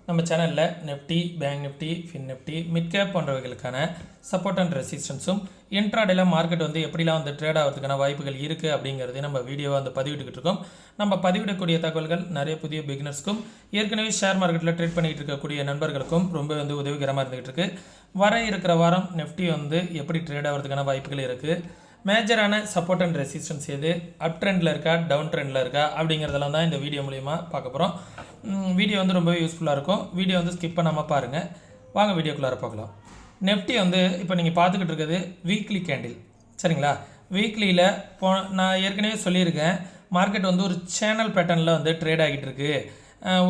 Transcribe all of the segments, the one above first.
நம்ம சேனலில் Nifty, bank Nifty, fin Nifty, mid cap போன்றவைகளுக்கான சப்போர்ட் அண்ட் ரெசிஸ்டன்ஸும் இன்ட்ராடேல மார்க்கெட் எப்படிலாம் ட்ரேட் ஆகிறதுக்கான வாய்ப்புகள் இருக்குது அப்படிங்கிறதையும் நம்ம வீடியோவை பதிவிட்டுக்கிட்டு இருக்கோம். நம்ம பதிவிடக்கூடிய தகவல்கள் நிறைய புதிய பிகினர்ஸ்க்கும் ஏற்கனவே ஷேர் மார்க்கெட்டில் ட்ரேட் பண்ணிகிட்டு இருக்கக்கூடிய நண்பர்களுக்கும் ரொம்ப உதவிகரமாக இருந்துகிட்டு இருக்கு. வர இருக்கிற வாரம் நிஃப்டி எப்படி ட்ரேட் ஆகிறதுக்கான வாய்ப்புகள் இருக்குது, மேஜரான சப்போர்ட் அண்ட் ரெசிஸ்டன்ஸ் எது, அப் ட்ரெண்டில் இருக்கா டவுன் ட்ரெண்டில் இருக்கா அப்படிங்கிறதெல்லாம் தான் இந்த வீடியோ மூலிமா பார்க்க போகிறோம். வீடியோ ரொம்பவே யூஸ்ஃபுல்லாக இருக்கும். வீடியோ ஸ்கிப் பண்ணாமல் பாருங்கள். வாங்க வீடியோக்குள்ளார பார்க்கலாம். நிஃப்டி இப்போ நீங்கள் பார்த்துக்கிட்டு இருக்கிறது வீக்லி கேண்டில், சரிங்களா? வீக்லியில் நான் ஏற்கனவே சொல்லியிருக்கேன், மார்க்கெட் ஒரு சேனல் பேட்டர்னில் ட்ரேட் ஆகிட்டு இருக்கு.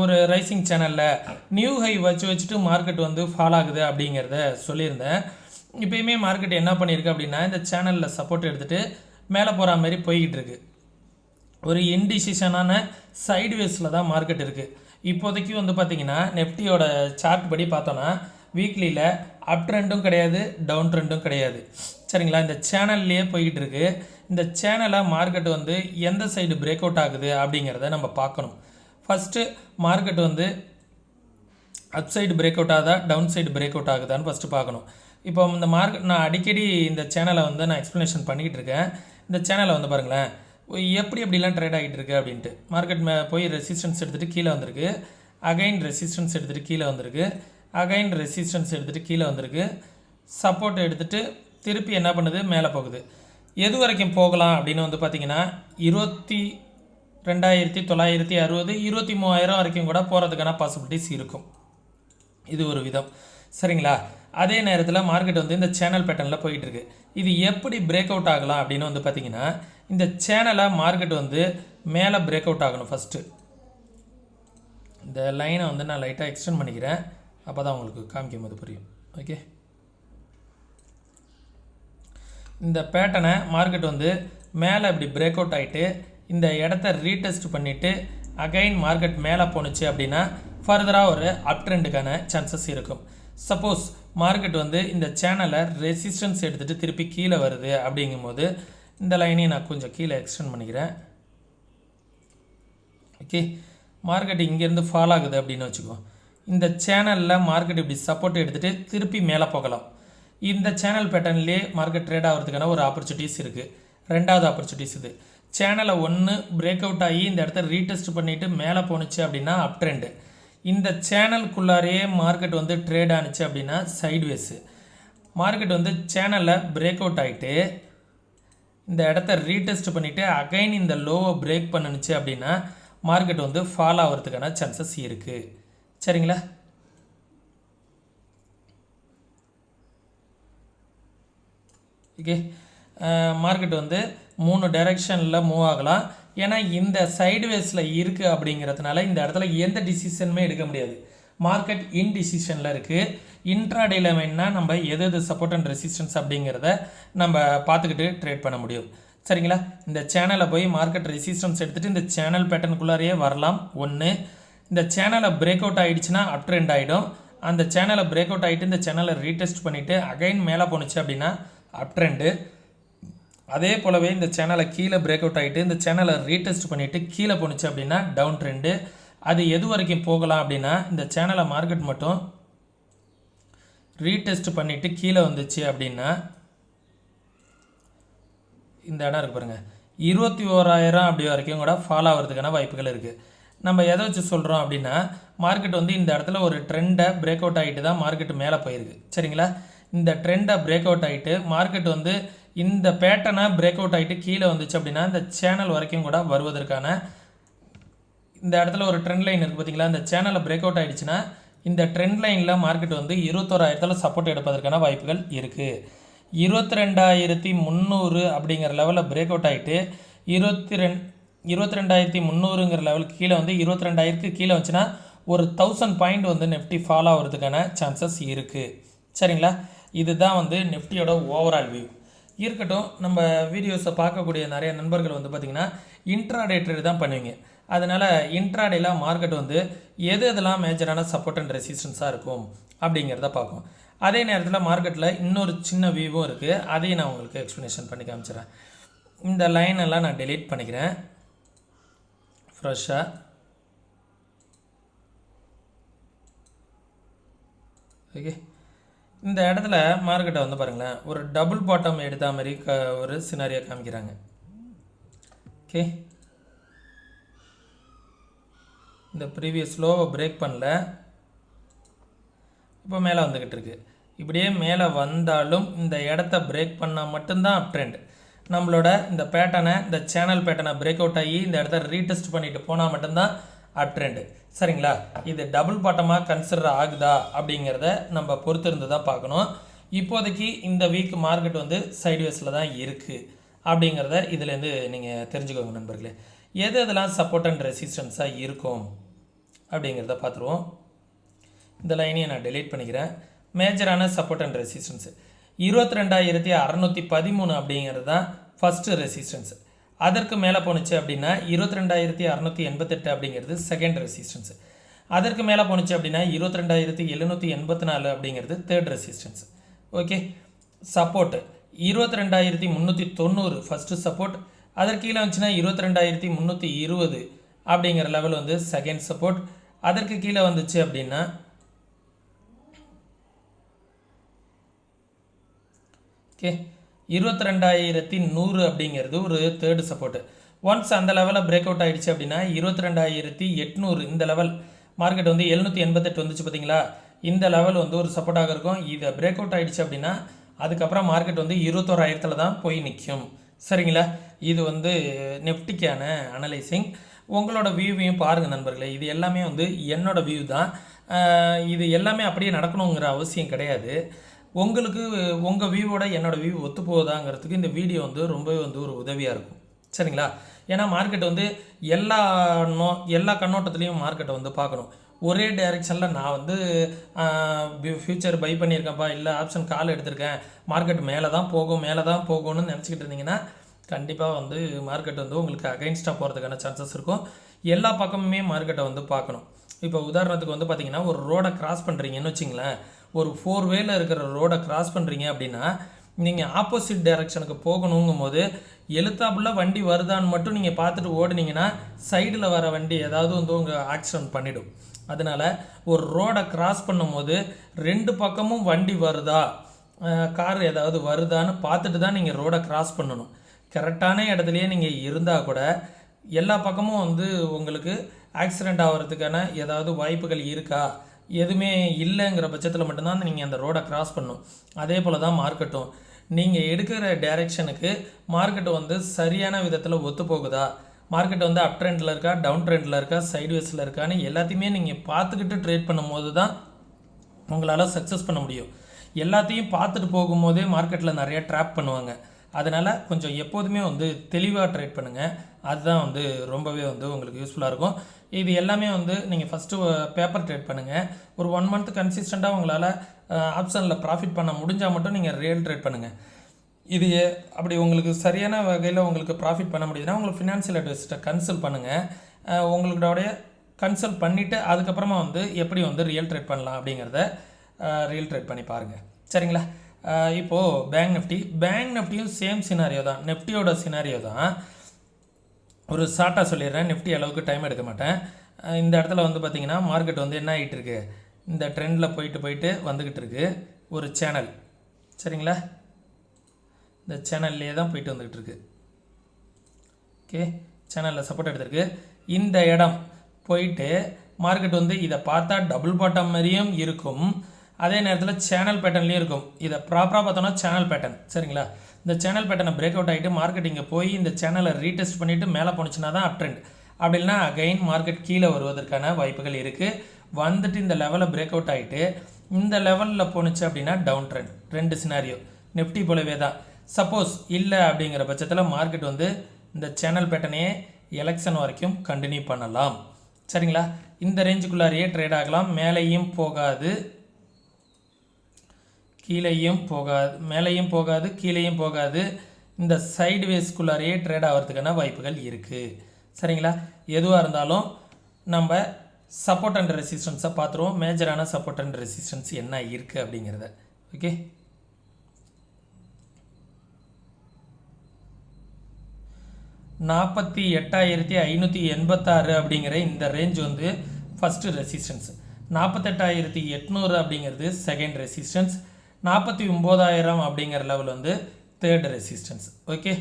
ஒரு ரைசிங் சேனலில் நியூ ஹை வச்சுட்டு மார்க்கெட் ஃபால் ஆகுது அப்படிங்கிறத சொல்லியிருந்தேன். இப்போயுமே மார்க்கெட் என்ன பண்ணியிருக்கு அப்படின்னா, இந்த சேனலில் சப்போர்ட் எடுத்துகிட்டு மேலே போகிற மாதிரி போய்கிட்டு இருக்கு. ஒரு இன்டிசிஷனான சைட்வேஸில் தான் மார்க்கெட் இருக்குது. இப்போதைக்கு பார்த்திங்கன்னா நிஃப்டியோட சார்ட் படி பார்த்தோன்னா வீக்லியில் அப் ட்ரெண்டும் கிடையாது, டவுன் ட்ரெண்டும் கிடையாது, சரிங்களா? இந்த சேனல்லையே போய்கிட்டு இருக்கு. இந்த சேனலை மார்க்கெட் எந்த சைடு பிரேக் அவுட் ஆகுது அப்படிங்கிறத நம்ம பார்க்கணும். First market up side break out ஆகுதா, டவுன் சைடு பிரேக் அவுட் ஆகுதான்னு ஃபஸ்ட்டு பார்க்கணும். இப்போ இந்த மார்க்கெட் நான் அடிக்கடி இந்த சேனலை நான் எக்ஸ்ப்ளனேஷன் பண்ணிக்கிட்டு இருக்கேன். இந்த சேனலை பாருங்களேன், எப்படிலாம் ட்ரேட் ஆகிட்டு இருக்கு அப்படின்ட்டு. மார்க்கெட் போய் ரெசிஸ்டன்ஸ் எடுத்துகிட்டு கீழே வந்திருக்கு, அகைன் ரெசிஸ்டன்ஸ் எடுத்துகிட்டு கீழே வந்திருக்கு, அகைன் ரெசிஸ்டன்ஸ் எடுத்துகிட்டு கீழே வந்திருக்கு, சப்போர்ட் எடுத்துகிட்டு திருப்பி என்ன பண்ணுது, மேலே போகுது. எது வரைக்கும் போகலாம் அப்படின்னு பார்த்தீங்கன்னா 22,960 23,000 வரைக்கும் கூட போகிறதுக்கான பாசிபிலிட்டிஸ் இருக்கும். இது ஒரு விதம், சரிங்களா? அதே நேரத்தில் மார்க்கெட் இந்த சேனல் பேட்டர்னில் போயிட்டு இருக்கு. இது எப்படி பிரேக் அவுட் ஆகலாம் அப்படின்னு பார்த்தீங்கன்னா, இந்த சேனலை மார்க்கெட் மேலே பிரேக் அவுட் ஆகணும். ஃபஸ்ட்டு இந்த லைனை நான் லைட்டாக எக்ஸ்டெண்ட் பண்ணிக்கிறேன், அப்போ தான் உங்களுக்கு காமிக்கும் போது புரியும். ஓகே, இந்த பேட்டர்னை மார்க்கெட் மேலே இப்படி பிரேக் அவுட் ஆகிட்டு இந்த இடத்த ரீடெஸ்ட் பண்ணிவிட்டு அகைன் மார்க்கெட் மேலே போணுச்சு அப்படின்னா ஃபர்தராக ஒரு அப் ட்ரெண்டுக்கான சான்சஸ் இருக்கும். சப்போஸ் மார்க்கெட் இந்த சேனலை ரெசிஸ்டன்ஸ் எடுத்துகிட்டு திருப்பி கீழே வருது அப்படிங்கும்போது இந்த லைனையும் நான் கொஞ்சம் கீழே எக்ஸ்டெண்ட் பண்ணிக்கிறேன். ஓகே, மார்க்கெட் இங்கேருந்து ஃபால் ஆகுது அப்படின்னு வச்சுக்கோ. இந்த சேனலில் மார்க்கெட் இப்படி சப்போர்ட் எடுத்துகிட்டு திருப்பி மேலே போகலாம். இந்த சேனல் பேட்டர்ன்லேயே மார்க்கெட் ட்ரேட் ஆகிறதுக்கான ஒரு ஆப்பர்ச்சுனிட்டிஸ் இருக்குது. ரெண்டாவது ஆப்பர்ச்சுனிட்டிஸ் இது, சேனலை பிரேக் அவுட் ஆகி இந்த இடத்த ரீடெஸ்ட் பண்ணிவிட்டு மேலே போணுச்சு அப்படின்னா அப் ட்ரெண்டு. இந்த சேனலுக்குள்ளாரையே மார்க்கெட் ட்ரேட் ஆனிச்சு அப்படின்னா சைட்வேஸு. மார்க்கெட் சேனலில் பிரேக் அவுட் ஆகிட்டு இந்த இடத்த ரீடெஸ்ட் பண்ணிவிட்டு அகைன் இந்த லோவை பிரேக் பண்ணுச்சு அப்படின்னா மார்க்கெட் ஃபால் ஆகிறதுக்கான சான்சஸ் இருக்குது, சரிங்களா? ஓகே, மார்க்கெட் 3 டைரெக்ஷனில் மூவ் ஆகலாம். ஏன்னா இந்த சைட்வேஸில் இருக்குது அப்படிங்கிறதுனால இந்த இடத்துல எந்த டிசிஷனுமே எடுக்க முடியாது. மார்க்கெட் இன்டிசிஷனில் இருக்குது. இன்ட்ராடேல வேணா நம்ம எது சப்போர்ட் அண்ட் ரெசிஸ்டன்ஸ் அப்படிங்கிறத நம்ம பார்த்துக்கிட்டு ட்ரேட் பண்ண முடியும், சரிங்களா? இந்த சேனலை போய் மார்க்கெட் ரெசிஸ்டன்ஸ் எடுத்துகிட்டு இந்த சேனல் பேட்டர்னுக்குள்ளாரையே வரலாம். ஒன்று, இந்த சேனலை பிரேக் அவுட் ஆகிடுச்சுன்னா அப் ட்ரெண்ட் ஆகிடும். அந்த சேனலை பிரேக் அவுட் ஆகிட்டு இந்த சேனலை ரீடெஸ்ட் பண்ணிவிட்டு அகைன் மேலே போணுச்சு அப்படின்னா அப் ட்ரெண்டு. அதே போலவே இந்த சேனலை கீழே பிரேக் அவுட் ஆகிட்டு இந்த சேனலை ரீடெஸ்ட் பண்ணிவிட்டு கீழே போணுச்சு அப்படின்னா டவுன் ட்ரெண்டு. அது எது வரைக்கும் போகலாம் அப்படின்னா, இந்த சேனலை மார்க்கெட் மட்டும் ரீடெஸ்ட் பண்ணிவிட்டு கீழே வந்துச்சு அப்படின்னா இந்த இடம் இருக்கு பாருங்கள், 21,000 அப்படி வரைக்கும் கூட ஃபால் ஆகிறதுக்கான வாய்ப்புகள் இருக்குது. நம்ம எதை வச்சு சொல்கிறோம் அப்படின்னா, மார்க்கெட் இந்த இடத்துல ஒரு ட்ரெண்டை பிரேக் அவுட் ஆகிட்டு தான் மார்க்கெட் மேலே போயிருக்கு, சரிங்களா? இந்த ட்ரெண்டை பிரேக் அவுட் ஆகிட்டு மார்க்கெட் இந்த பேட்டர்னை பிரேக் அவுட் ஆகிட்டு கீழே வந்துச்சு அப்படின்னா இந்த சேனல் வரைக்கும் கூட வருவதற்கான, இந்த இடத்துல ஒரு ட்ரெண்ட் லைன் இருக்குது பார்த்தீங்களா? இந்த சேனலை பிரேக் அவுட் ஆகிடுச்சுன்னா இந்த ட்ரெண்ட் லைனில் மார்க்கெட் 21,000 சப்போர்ட் எடுப்பதற்கான வாய்ப்புகள் இருக்குது. 22,300 அப்படிங்கிற லெவலில் பிரேக் அவுட் ஆகிட்டு 22,300ங்கிற லெவலுக்கு கீழே 22,000க்கு கீழே வந்துச்சுன்னா ஒரு 1000 பாயிண்ட் நிஃப்டி ஃபால் ஆகிறதுக்கான சான்சஸ் இருக்குது, சரிங்களா? இதுதான் நிஃப்டியோட ஓவரால் வியூ இருக்கட்டும். நம்ம வீடியோஸை பார்க்கக்கூடிய நிறைய நண்பர்கள் பார்த்திங்கன்னா இன்ட்ராடே ட்ரேட் தான் பண்ணுவீங்க. அதனால் இன்ட்ராடேல மார்க்கெட் எதெல்லாம் மேஜரான சப்போர்ட் அண்ட் ரெசிஸ்டன்ஸாக இருக்கும் அப்படிங்கிறத பார்க்கும். அதே நேரத்தில் மார்க்கெட்டில் இன்னொரு சின்ன வியூவும் இருக்குது, அதையும் நான் உங்களுக்கு எக்ஸ்ப்ளனேஷன் பண்ணி காமிச்சிடுறேன். இந்த லைன் எல்லாம் நான் டெலீட் பண்ணிக்கிறேன் ஃப்ரெஷ்ஷாக. ஓகே, இந்த இடத்துல மார்க்கெட்டை வந்து பாருங்களேன், ஒரு டபுள் பாட்டம் எடுத்த மாதிரி ஒரு சினாரியா காமிக்கிறாங்க. ஓகே, இந்த ப்ரீவியஸ் லோவை பிரேக் பண்ணல, இப்போ மேலே வந்துக்கிட்டு இருக்கு. இப்படியே மேலே வந்தாலும் இந்த இடத்த பிரேக் பண்ணால் மட்டும்தான் அப் ட்ரெண்ட். நம்மளோட இந்த பேட்டர்னை, இந்த சேனல் பேட்டர்னை பிரேக் அவுட் ஆகி இந்த இடத்த ரீடெஸ்ட் பண்ணிட்டு போனால் மட்டும்தான் அப் ட்ரெண்டு. சரிங்களா, இது டபுள் பாட்டமாக கன்சிடர் ஆகுதா அப்படிங்கிறத நம்ம பொறுத்து இருந்து தான் பார்க்கணும். இப்போதைக்கு இந்த வீக் மார்க்கெட் வந்து சைட்வேஸில் தான் இருக்குது அப்படிங்கிறத இதுலேருந்து நீங்கள் தெரிஞ்சுக்கோங்க நண்பர்களே. எது எதெல்லாம் சப்போர்ட் அண்ட் ரெசிஸ்டன்ஸாக இருக்கும் அப்படிங்கிறத பார்த்துருவோம். இந்த லைனையும் நான் டெலீட் பண்ணிக்கிறேன். மேஜரான சப்போர்ட் அண்ட் ரெசிஸ்டன்ஸ் 22,613 அப்படிங்கிறது தான் ஃபஸ்ட்டு ரெசிஸ்டன்ஸ். அதற்கு மேலே போணுச்சு அப்படின்னா 22,688 அப்படிங்கிறது செகண்ட் ரெசிஸ்டன்ஸ். அதற்கு மேலே போணுச்சு அப்படின்னா 22,784 அப்படிங்கிறது third resistance. Okay, support 22,390 first support. அதற்கு கீழே வந்துச்சுன்னா 22,320 அப்படிங்கிற லெவல் வந்து செகண்ட் சப்போர்ட். அதற்கு கீழே வந்துச்சு அப்படின்னா ஓகே 22,100 அப்படிங்கிறது ஒரு தேர்டு சப்போர்ட்டு. ஒன்ஸ் அந்த லெவலில் பிரேக் அவுட் ஆகிடுச்சு அப்படின்னா 22,800 இந்த லெவல் மார்க்கெட் வந்து 788 வந்துச்சு பார்த்தீங்களா, இந்த லெவல் வந்து ஒரு சப்போர்ட்டாக இருக்கும். இதை பிரேக் அவுட் ஆகிடுச்சு அப்படின்னா அதுக்கப்புறம் மார்க்கெட் வந்து 21,000 தான் போய் நிற்கும். சரிங்களா, இது வந்து நெஃப்டிக்கான அனலைசிங். உங்களோட வியூவையும் பாருங்கள் நண்பர்களே. இது எல்லாமே வந்து என்னோடய வியூ தான். இது எல்லாமே அப்படியே நடக்கணுங்கிற அவசியம் கிடையாது. உங்களுக்கு உங்கள் வியூவோட என்னோடய வியூ ஒத்து போகுதாங்கிறதுக்கு இந்த வீடியோ வந்து ரொம்பவே வந்து ஒரு உதவியாக இருக்கும். சரிங்களா, ஏன்னா மார்க்கெட் வந்து எல்லா கண்ணோட்டத்துலேயும் மார்க்கெட்டை வந்து பார்க்கணும். ஒரே டைரெக்ஷனில் நான் வந்து ஃப்யூச்சர் பை பண்ணியிருக்கேன்ப்பா, இல்லை ஆப்ஷன் கால் எடுத்திருக்கேன், மார்க்கெட் மேலே தான் போகும்னு நினச்சிக்கிட்டு இருந்தீங்கன்னா கண்டிப்பாக வந்து மார்க்கெட் வந்து உங்களுக்கு அகைன்ஸ்டாக போகிறதுக்கான சான்சஸ் இருக்கும். எல்லா பக்கமுமே மார்க்கெட்டை வந்து பார்க்கணும். இப்போ உதாரணத்துக்கு வந்து பார்த்திங்கன்னா ஒரு ரோடை கிராஸ் பண்ணுறீங்கன்னு வச்சிங்களேன், ஒரு 4 வேல இருக்கிற ரோடை கிராஸ் பண்ணுறீங்க அப்படின்னா நீங்கள் ஆப்போசிட் டைரக்ஷனுக்கு போகணுங்கும் போது எழுத்தாப்புல வண்டி வருதான்னு மட்டும் நீங்கள் பார்த்துட்டு ஓடுனீங்கன்னா சைடில் வர வண்டி ஏதாவது வந்து உங்கள் ஆக்சிடென்ட் பண்ணிவிடும். அதனால் ஒரு ரோடை கிராஸ் பண்ணும்போது 2 பக்கமும் வண்டி வருதா, கார் ஏதாவது வருதான்னு பார்த்துட்டு தான் நீங்கள் ரோடை கிராஸ் பண்ணணும். கரெக்டான இடத்துலையே நீங்கள் இருந்தால் கூட எல்லா பக்கமும் வந்து உங்களுக்கு ஆக்சிடெண்ட் ஆகிறதுக்கான ஏதாவது வாய்ப்புகள் இருக்கா, எதுவுமே இல்லைங்கிற பட்சத்தில் மட்டும்தான் நீங்கள் அந்த ரோடை கிராஸ் பண்ணணும். அதே போல் தான் மார்க்கெட்டும். நீங்கள் எடுக்கிற டைரெக்ஷனுக்கு மார்க்கெட்டு வந்து சரியான விதத்தில் ஒத்து போகுதா, மார்க்கெட் வந்து அப் ட்ரெண்டில் இருக்கா, டவுன் ட்ரெண்டில் இருக்கா, சைட்வேஸில் இருக்கான்னு எல்லாத்தையுமே நீங்கள் பார்த்துக்கிட்டு ட்ரேட் பண்ணும்போது தான் உங்களால் சக்ஸஸ் பண்ண முடியும். எல்லாத்தையும் பார்த்துட்டு போகும்போதே மார்க்கெட்டில் நிறைய ட்ராப் பண்ணுவாங்க. அதனால் கொஞ்சம் எப்போதுமே வந்து தெளிவாக ட்ரேட் பண்ணுங்கள். அதுதான் வந்து ரொம்பவே வந்து உங்களுக்கு யூஸ்ஃபுல்லாக இருக்கும். இது எல்லாமே வந்து நீங்கள் ஃபஸ்ட்டு பேப்பர் ட்ரேட் பண்ணுங்கள். ஒரு 1 மந்த் கன்சிஸ்டண்ட்டாக உங்களால் ஆப்ஷனில் ப்ராஃபிட் பண்ண முடிஞ்சால் மட்டும் நீங்கள் ரியல் ட்ரேட் பண்ணுங்கள். இது அப்படி உங்களுக்கு சரியான வகையில் உங்களுக்கு ப்ராஃபிட் பண்ண முடியுதுன்னா உங்களுக்கு ஃபினான்ஷியல் அட்வைஸ்ட்டை கன்சல்ட் பண்ணுங்கள். உங்களுடைய கன்சல்ட் பண்ணிவிட்டு அதுக்கப்புறமா வந்து எப்படி வந்து ரியல் ட்ரேட் பண்ணலாம் அப்படிங்கிறத ரியல் ட்ரேட் பண்ணி பாருங்கள். சரிங்களா, இப்போது பேங்க் நிஃப்டியும் சேம் சினாரியோ தான், நெஃப்டியோட சினாரியோ தான். ஒரு ஷார்ட்டாக சொல்லிடுறேன், நிஃப்டி அளவுக்கு டைம் எடுக்க மாட்டேன். இந்த இடத்துல வந்து பார்த்திங்கன்னா மார்க்கெட் வந்து என்ன ஆகிட்டு இருக்கு, இந்த ட்ரெண்டில் போயிட்டு வந்துக்கிட்டு இருக்குது ஒரு சேனல். சரிங்களா, இந்த சேனல்லே தான் போயிட்டு வந்துக்கிட்டு இருக்கு. ஓகே, சேனலில் சப்போர்ட் எடுத்திருக்கு. இந்த இடம் போயிட்டு மார்க்கெட் வந்து இதை பார்த்தா டபுள் பாட்டம் மாதிரியும் இருக்கும், அதே நேரத்தில் சேனல் பேட்டர்ன்லேயும் இருக்கும். இதை ப்ராப்பராக பார்த்தோன்னா சேனல் பேட்டர்ன். சரிங்களா, இந்த சேனல் பேட்டர்னை பிரேக் அவுட் ஆகிட்டு மார்க்கெட் இங்கே போய் இந்த சேனலை ரீடெஸ்ட் பண்ணிவிட்டு மேலே போணுச்சுன்னா தான் அப் ட்ரெண்ட். அப்படி இல்லைனா அகைன் மார்க்கெட் கீழே வருவதற்கான வாய்ப்புகள் இருக்குது. வந்துட்டு இந்த லெவலில் பிரேக் அவுட் ஆகிட்டு இந்த லெவலில் போணுச்சு அப்படின்னா டவுன் ட்ரெண்ட். 2 சினாரியோ நிஃப்டி போலவே தான். சப்போஸ் இல்லை அப்படிங்கிற பட்சத்தில் மார்க்கெட் வந்து இந்த சேனல் பேட்டர்னையே எலெக்ஷன் வரைக்கும் கண்டினியூ பண்ணலாம். சரிங்களா, இந்த ரேஞ்சுக்குள்ளாரையே ட்ரேட் ஆகலாம். மேலேயும் போகாது, கீழேயும் போகாது, மேலேயும் போகாது, கீழேயும் போகாது. இந்த சைட்வேஸ்குள்ளாரையே ட்ரேட் ஆகிறதுக்கான வாய்ப்புகள் இருக்குது. சரிங்களா, எதுவாக இருந்தாலும் நம்ம சப்போர்ட் அண்ட் ரெசிஸ்டன்ஸை பார்த்துருவோம். மேஜரான சப்போர்ட் அண்ட் ரெசிஸ்டன்ஸ் என்ன இருக்குது அப்படிங்கிறத. ஓகே, 48,586 அப்படிங்கிற இந்த ரேஞ்ச் வந்து ஃபஸ்ட்டு ரெசிஸ்டன்ஸ். 48,800 அப்படிங்கிறது செகண்ட் ரெசிஸ்டன்ஸ், 49,000 அப்படிங்கிற லெவல் வந்து தேர்ட் ரெசிஸ்டன்ஸ். ஓகே,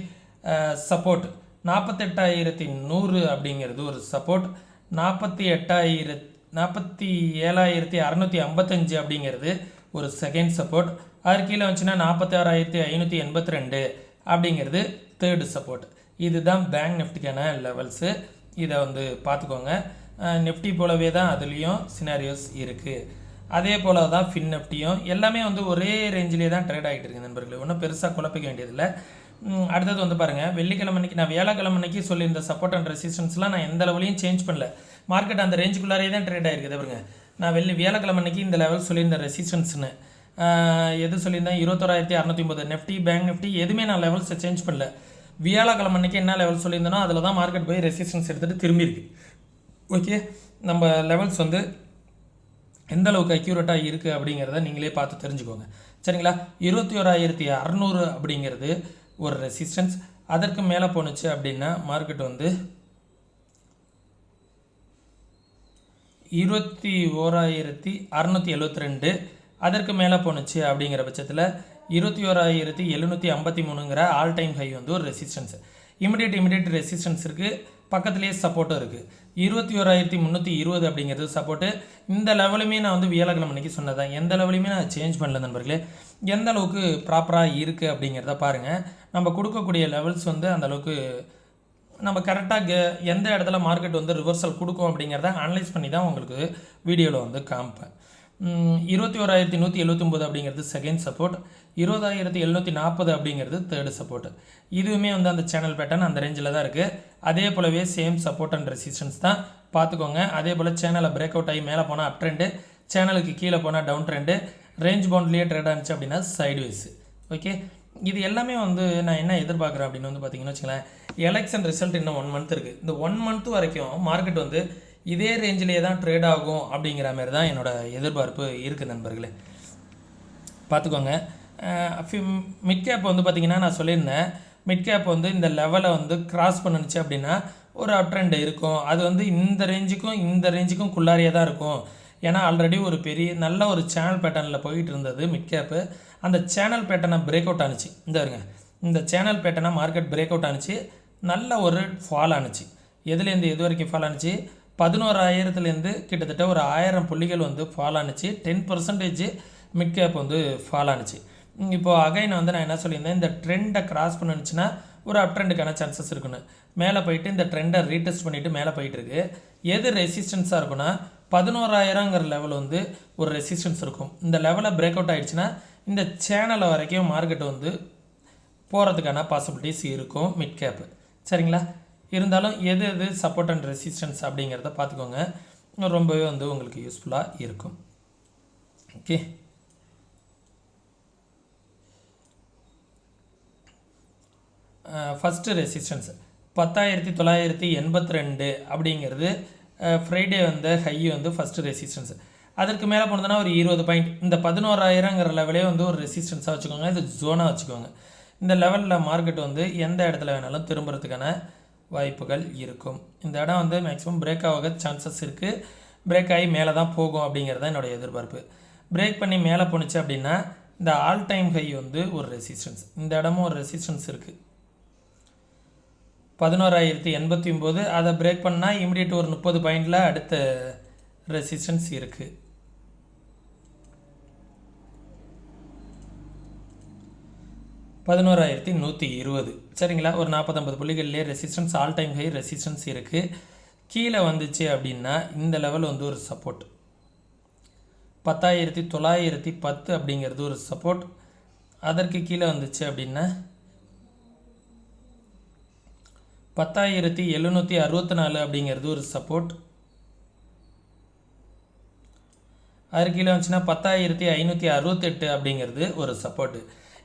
சப்போர்ட் 48,100 அப்படிங்கிறது ஒரு சப்போர்ட், 47,655 அப்படிங்கிறது ஒரு செகண்ட் சப்போர்ட், அதற்கு கீழே வந்துச்சுன்னா 46,582 அப்படிங்கிறது தேர்டு சப்போர்ட். இதுதான் பேங்க் நிஃப்டிக்கான லெவல்ஸு. இதை வந்து பார்த்துக்கோங்க. நிஃப்டி போலவே தான் அதுலேயும் சினாரியோஸ் இருக்குது. அதே போல் தான் ஃபின் நிஃப்டியும் எல்லாமே வந்து ஒரே ரேஞ்சிலே தான் ட்ரேட் ஆகிட்டு இருக்குது நண்பர்களே. ஒன்றும் பெருசாக குழப்பிக்க வேண்டியதில்லை. அடுத்தது வந்து பாருங்கள், வெள்ளிக்கிழமை அன்றைக்கி நான் வியாழக்கிழமை அன்றைக்கி சொல்லியிருந்த சப்போர்ட் அண்ட் ரெசிஸ்டன்ஸ்லாம் நான் எந்த லெவலையும் சேஞ்ச் பண்ணல. மார்க்கெட் அந்த ரேஞ்சுக்குள்ளாரே தான் ட்ரேட் ஆகிருக்குது. பாருங்க, நான் வியாழக்கிழமை அன்றைக்கி இந்த லெவல் சொல்லியிருந்த ரெசிஸ்டன்ஸ்னு எது சொல்லியிருந்தேன், 21,650. நிஃப்டி பேங்க் நிஃப்டி எதுவுமே நான் லெவல்ஸை சேஞ்ச் பண்ணல. வியாழக்கிழமை அன்றைக்கி என்ன லெவல் சொல்லியிருந்தேனோ அதில் தான் மார்க்கெட் போய் ரெசிஸ்டன்ஸ் எடுத்துகிட்டு திரும்பியிருக்கு. ஓகே, நம்ம லெவல்ஸ் வந்து எந்த அளவுக்கு அக்யூரேட்டாக இருக்குது அப்படிங்கிறத நீங்களே பார்த்து தெரிஞ்சுக்கோங்க. சரிங்களா, 21,600 அப்படிங்கிறது ஒரு ரெசிஸ்டன்ஸ். அதற்கு மேலே போணுச்சு அப்படின்னா மார்க்கெட் வந்து 21,672. அதற்கு மேலே போணுச்சு அப்படிங்கிற பட்சத்தில் 21,753ங்கிற ஆல் டைம் ஹை வந்து ஒரு ரெசிஸ்டன்ஸ். இமிடியேட் ரெசிஸ்டன்ஸ் இருக்குது, பக்கத்துலேயே சப்போர்ட்டும் இருக்குது. 21,320 அப்படிங்கிறது சப்போர்ட்டு. இந்த லெவலுமே நான் வந்து வியாழக்கிழமை அன்றைக்கி சொன்னதான், எந்த லெவலையுமே நான் சேஞ்ச் பண்ணல நண்பர்களே. எந்த அளவுக்கு ப்ராப்பராக இருக்குது அப்படிங்கிறத பாருங்கள். நம்ம கொடுக்கக்கூடிய லெவல்ஸ் வந்து அந்தளவுக்கு நம்ம கரெக்டாக எந்த இடத்துல மார்க்கெட் வந்து ரிவர்சல் கொடுக்கும் அப்படிங்கிறத அனலைஸ் பண்ணி தான் உங்களுக்கு வீடியோவில் வந்து காமிப்பேன். 21,179 அப்படிங்கிறது செகண்ட் சப்போர்ட், 20,740 அப்படிங்கிறது தேர்டு சப்போர்ட். இதுவுமே வந்து அந்த சேனல் பேட்டர்ன் அந்த ரேஞ்சில் தான் இருக்குது. அதே போலவே சேம் சப்போர்ட் அண்ட் ரெசிஸ்டன்ஸ் தான் பார்த்துக்கோங்க. அதே போல் சேனலை பிரேக் அவுட் ஆகி மேலே போனால் அப் ட்ரெண்டு, சேனலுக்கு கீழே போனால் டவுன் ட்ரெண்டு, ரேஞ்ச் பவுண்ட்லேயே ட்ரேட் ஆனிச்சு அப்படின்னா சைட்வேஸ். ஓகே, இது எல்லாமே வந்து நான் என்ன எதிர்பார்க்குறேன் அப்படின்னு வந்து பார்த்தீங்கன்னு வச்சுங்களேன், எலெக்ஷன் ரிசல்ட் இன்னும் 1 மந்த் இருக்குது. இந்த 1 மந்த் வரைக்கும் மார்க்கெட் வந்து இதே ரேஞ்சிலே தான் ட்ரேட் ஆகும் அப்படிங்கிற மாதிரி தான் என்னோடய எதிர்பார்ப்பு இருக்குது நண்பர்களே. பார்த்துக்கோங்க. மிட் கேப் வந்து பார்த்திங்கன்னா நான் சொல்லியிருந்தேன், மிட் கேப் வந்து இந்த லெவலை வந்து கிராஸ் பண்ணுச்சு அப்படின்னா ஒரு அப் ட்ரெண்ட் இருக்கும். அது வந்து இந்த ரேஞ்சுக்கும் குள்ளாரியே தான் இருக்கும். ஏன்னா ஆல்ரெடி ஒரு பெரிய நல்ல ஒரு சேனல் பேட்டர்னில் போயிட்டு இருந்தது மிட் கேப்பு. அந்த சேனல் பேட்டர்னை பிரேக் அவுட் ஆனிச்சு. இந்த சேனல் பேட்டர்னை மார்க்கெட் பிரேக் அவுட் ஆனிச்சு, நல்ல ஒரு ஃபால் ஆனிச்சு. எதுலேருந்து எது வரைக்கும் ஃபால் ஆனிச்சு, 11,000லேருந்து கிட்டத்தட்ட ஒரு 1000 புள்ளிகள் வந்து ஃபால் ஆனிச்சு. 10% மிட் கேப் வந்து ஃபால் ஆனிச்சு. இப்போது அகைன் வந்து நான் என்ன சொல்லியிருந்தேன், இந்த ட்ரெண்டை கிராஸ் பண்ணிச்சுன்னா ஒரு அப் ட்ரெண்டுக்கான சான்சஸ் இருக்குன்னு மேலே போயிட்டு இந்த ட்ரெண்டை ரீடெஸ்ட் பண்ணிவிட்டு மேலே போயிட்டுருக்கு. எது ரெசிஸ்டன்ஸாக இருக்குன்னா 11,000ங்கிற லெவல் வந்து ஒரு ரெசிஸ்டன்ஸ் இருக்கும். இந்த லெவலை பிரேக் அவுட் ஆகிடுச்சுன்னா இந்த சேனலை வரைக்கும் மார்க்கெட் வந்து போகிறதுக்கான பாசிபிலிட்டிஸ் இருக்கும் மிட் கேப்பு. சரிங்களா, இருந்தாலும் எது சப்போர்ட் அண்ட் ரெசிஸ்டன்ஸ் அப்படிங்கிறத பார்த்துக்கோங்க, ரொம்பவே வந்து உங்களுக்கு யூஸ்ஃபுல்லாக இருக்கும். ஓகே, ஃபஸ்ட்டு ரெசிஸ்டன்ஸ் 10,982 அப்படிங்கிறது ஃப்ரைடே வந்து ஹை வந்து ஃபஸ்ட்டு ரெசிஸ்டன்ஸ். அதற்கு மேலே போனதுன்னா ஒரு 20 பாயிண்ட், இந்த 11,000ங்கிற லெவலே வந்து ஒரு ரெசிஸ்டன்ஸாக வச்சுக்கோங்க, இது ஜோனாக வச்சுக்கோங்க. இந்த லெவலில் மார்க்கெட் வந்து எந்த இடத்துல வேணாலும் திரும்புறதுக்கான வாய்ப்புகள் இருக்கும். இந்த இடம் வந்து மேக்ஸிமம் பிரேக் ஆக சான்சஸ் இருக்குது. பிரேக் ஆகி மேலே தான் போகும் அப்படிங்கிறது தான் என்னுடைய எதிர்பார்ப்பு. பிரேக் பண்ணி மேலே போணுச்சு அப்படின்னா இந்த ஆல் டைம் ஹை வந்து ஒரு ரெசிஸ்டன்ஸ், இந்த இடமும் ஒரு ரெசிஸ்டன்ஸ் இருக்குது 11,089. அதை பிரேக் பண்ணால் இமிடியேட் ஒரு 30 பாயிண்டில் அடுத்த ரெசிஸ்டன்ஸ் இருக்குது. 11,120. சரிங்களா, ஒரு 40-50 புள்ளிகள்லேயே resistance, all time high resistance இருக்குது. கீழே வந்துச்சு அப்படின்னா இந்த லெவல் வந்து ஒரு சப்போர்ட் 10,910 அப்படிங்கிறது ஒரு சப்போர்ட். அதற்கு கீழே வந்துச்சு அப்படின்னா 10,764 அப்படிங்கிறது ஒரு சப்போர்ட். அதற்கு கீழே வந்துச்சுன்னா 10,568 அப்படிங்கிறது ஒரு சப்போர்ட்டு.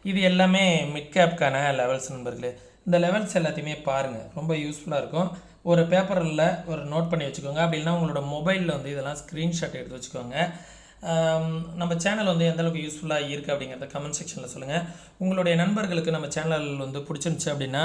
இது எல்லாமே மிட் கேப்கான லெவல்ஸ் நண்பர்களே. இந்த லெவல்ஸ் எல்லாத்தையுமே பாருங்கள், ரொம்ப யூஸ்ஃபுல்லாக இருக்கும். ஒரு பேப்பரில் ஒரு நோட் பண்ணி வச்சுக்கோங்க, அப்படி இல்லைனா உங்களோட மொபைலில் வந்து இதெல்லாம் ஸ்க்ரீன்ஷாட் எடுத்து வச்சுக்கோங்க. நம்ம சேனல் வந்து எந்தளவுக்கு யூஸ்ஃபுல்லாக இருக்குது அப்படிங்கிறத கமெண்ட் செக்ஷனில் சொல்லுங்கள். உங்களுடைய நண்பர்களுக்கு நம்ம சேனல் வந்து பிடிச்சிருந்துச்சு அப்படின்னா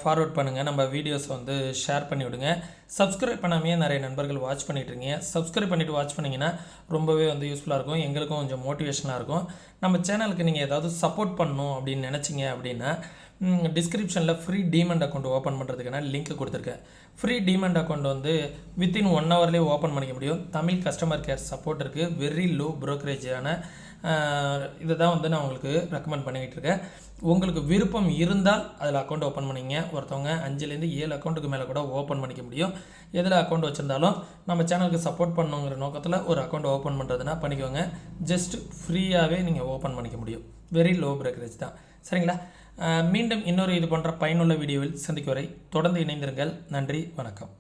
ஃபார்வர்ட் பண்ணுங்கள், நம்ம வீடியோஸை வந்து ஷேர் பண்ணி விடுங்க. சப்ஸ்கிரைப் பண்ணாமையே நிறைய நண்பர்கள் வாட்ச் பண்ணிகிட்ருக்கீங்க. சப்ஸ்கிரைப் பண்ணிவிட்டு வாட்ச் பண்ணிங்கன்னா ரொம்பவே வந்து யூஸ்ஃபுல்லாக இருக்கும், எங்களுக்கும் கொஞ்சம் மோட்டிவேஷனாக இருக்கும். நம்ம சேனலுக்கு நீங்கள் ஏதாவது சப்போர்ட் பண்ணணும் அப்படின்னு நினச்சிங்க அப்படின்னா டிஸ்கிரிப்ஷனில் ஃப்ரீ டீமண்ட் அக்கௌண்ட் ஓப்பன் பண்ணுறதுக்கான லிங்க் கொடுத்துருக்கேன். ஃப்ரீ டீமண்ட் அக்கௌண்ட் வந்து வித்தின் 1 ஹவர்லேயே ஓப்பன் பண்ணிக்க முடியும். தமிழ் கஸ்டமர் கேர் சப்போர்ட் இருக்குது. வெரி லோ ப்ரோக்கரேஜான இதை தான் வந்து நான் உங்களுக்கு ரெக்கமெண்ட் பண்ணிக்கிட்டு இருக்கேன். உங்களுக்கு விருப்பம் இருந்தால் அதில் அக்கௌண்ட் ஓப்பன் பண்ணிங்க. ஒருத்தவங்க 5லேருந்து 7 அக்கௌண்ட்டுக்கு மேலே கூட ஓப்பன் பண்ணிக்க முடியும். எதில் அக்கௌண்ட் வச்சுருந்தாலும் நம்ம சேனலுக்கு சப்போர்ட் பண்ணுங்கிற நோக்கத்தில் ஒரு அக்கௌண்ட் ஓப்பன் பண்ணுறதுனா பண்ணிக்கோங்க. ஜஸ்ட் ஃப்ரீயாகவே நீங்கள் ஓப்பன் பண்ணிக்க முடியும். வெரி லோ ப்ரோக்கரேஜ் தான். சரிங்களா? மீண்டும் இன்னொரு இது போன்ற பயனுள்ள வீடியோவில் சந்திக்கும் வரை தொடர்ந்து இணைந்திருங்கள். நன்றி, வணக்கம்.